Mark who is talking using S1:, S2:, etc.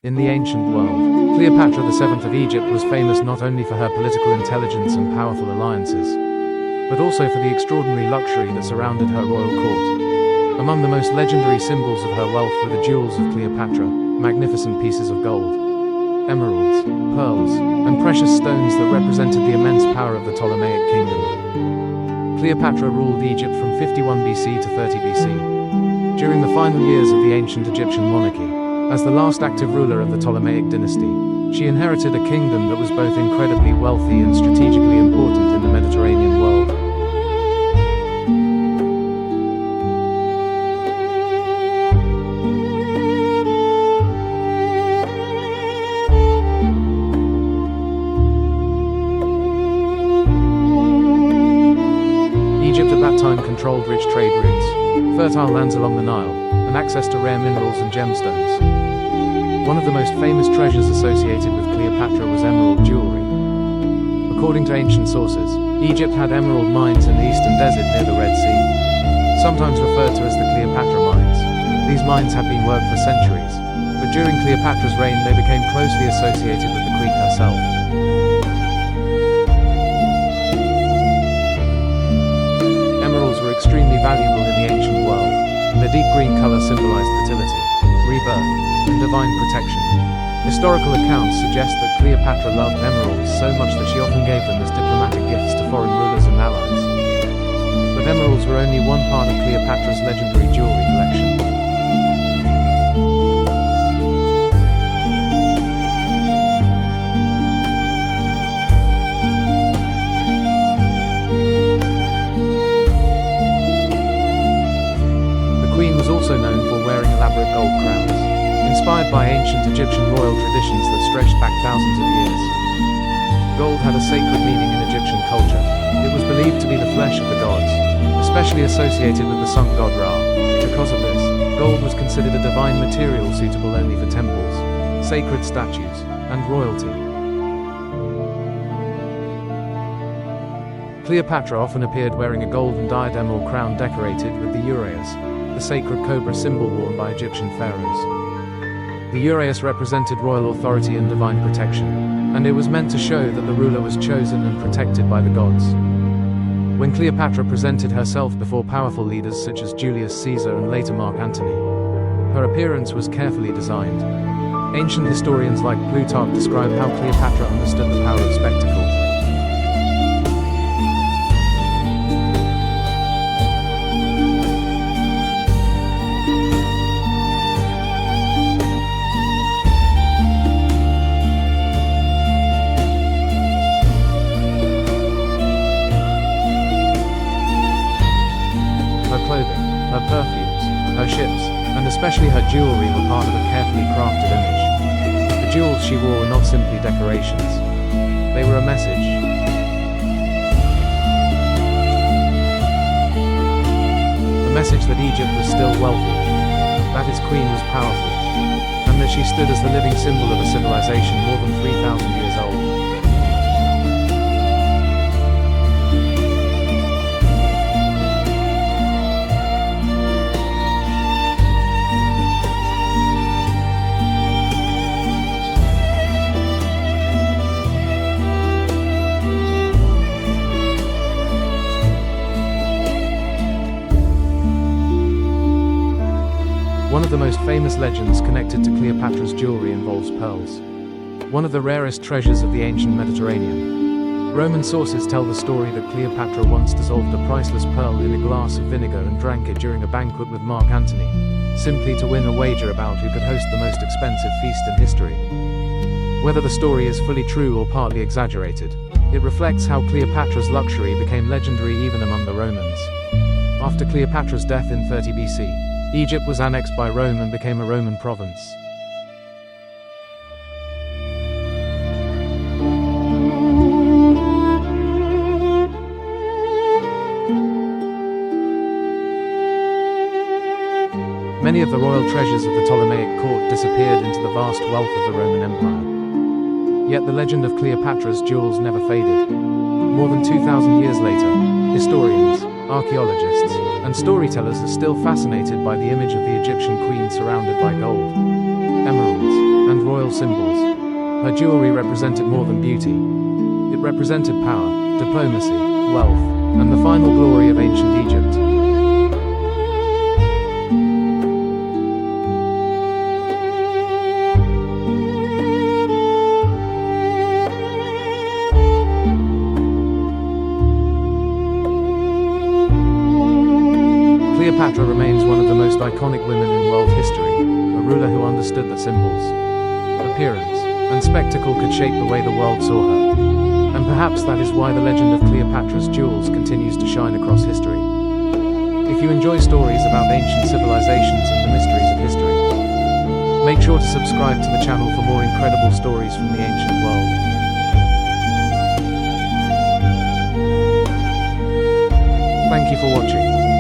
S1: In the ancient world, Cleopatra VII of Egypt was famous not only for her political intelligence and powerful alliances, but also for the extraordinary luxury that surrounded her royal court. Among the most legendary symbols of her wealth were the jewels of Cleopatra, magnificent pieces of gold, emeralds, pearls, and precious stones that represented the immense power of the Ptolemaic kingdom. Cleopatra ruled Egypt from 51 BC to 30 BC. During the final years of the ancient Egyptian monarchy, as the last active ruler of the Ptolemaic dynasty, she inherited a kingdom that was both incredibly wealthy and strategically important in the Mediterranean world. Egypt at that time controlled rich trade routes, fertile lands along the Nile, and access to rare minerals and gemstones. One of the most famous treasures associated with Cleopatra was emerald jewelry. According to ancient sources, Egypt had emerald mines in the eastern desert near the Red Sea. Sometimes referred to as the Cleopatra mines, these mines had been worked for centuries, but during Cleopatra's reign they became closely associated with the queen herself. Emeralds were extremely valuable in the ancient world. Their deep green color symbolized fertility, rebirth, and divine protection. Historical accounts suggest that Cleopatra loved emeralds so much that she often gave them as diplomatic gifts to foreign rulers and allies. But emeralds were only one part of Cleopatra's legendary jewelry collection. The queen was also known for wearing elaborate gold crowns, inspired by ancient Egyptian royal traditions that stretched back thousands of years. Gold had a sacred meaning in Egyptian culture. It was believed to be the flesh of the gods, especially associated with the sun god Ra. Because of this, gold was considered a divine material suitable only for temples, sacred statues, and royalty. Cleopatra often appeared wearing a golden diadem or crown decorated with the uraeus, the sacred cobra symbol worn by Egyptian pharaohs. The uraeus represented royal authority and divine protection, and it was meant to show that the ruler was chosen and protected by the gods. When Cleopatra presented herself before powerful leaders such as Julius Caesar and later Mark Antony, her appearance was carefully designed. Ancient historians like Plutarch describe how Cleopatra understood the power of spectacle. Her perfumes, her ships, and especially her jewelry were part of a carefully crafted image. The jewels she wore were not simply decorations. They were a message. A message that Egypt was still wealthy, that its queen was powerful, and that she stood as the living symbol of a civilization more than 3,000 years old. One of the most famous legends connected to Cleopatra's jewelry involves pearls, one of the rarest treasures of the ancient Mediterranean. Roman sources tell the story that Cleopatra once dissolved a priceless pearl in a glass of vinegar and drank it during a banquet with Mark Antony, simply to win a wager about who could host the most expensive feast in history. Whether the story is fully true or partly exaggerated, it reflects how Cleopatra's luxury became legendary even among the Romans. After Cleopatra's death in 30 BC, Egypt was annexed by Rome and became a Roman province. Many of the royal treasures of the Ptolemaic court disappeared into the vast wealth of the Roman Empire. Yet the legend of Cleopatra's jewels never faded. More than 2,000 years later, historians, archaeologists, and storytellers are still fascinated by the image of the Egyptian queen surrounded by gold, emeralds, and royal emotional symbols. Her jewelry represented more than beauty. It represented power, diplomacy, wealth, and the final glory of ancient Egypt. Cleopatra remains one of the most iconic women in world history, a ruler who understood that symbols, appearance, and spectacle could shape the way the world saw her. And perhaps that is why the legend of Cleopatra's jewels continues to shine across history. If you enjoy stories about ancient civilizations and the mysteries of history, make sure to subscribe to the channel for more incredible stories from the ancient world. Thank you for watching.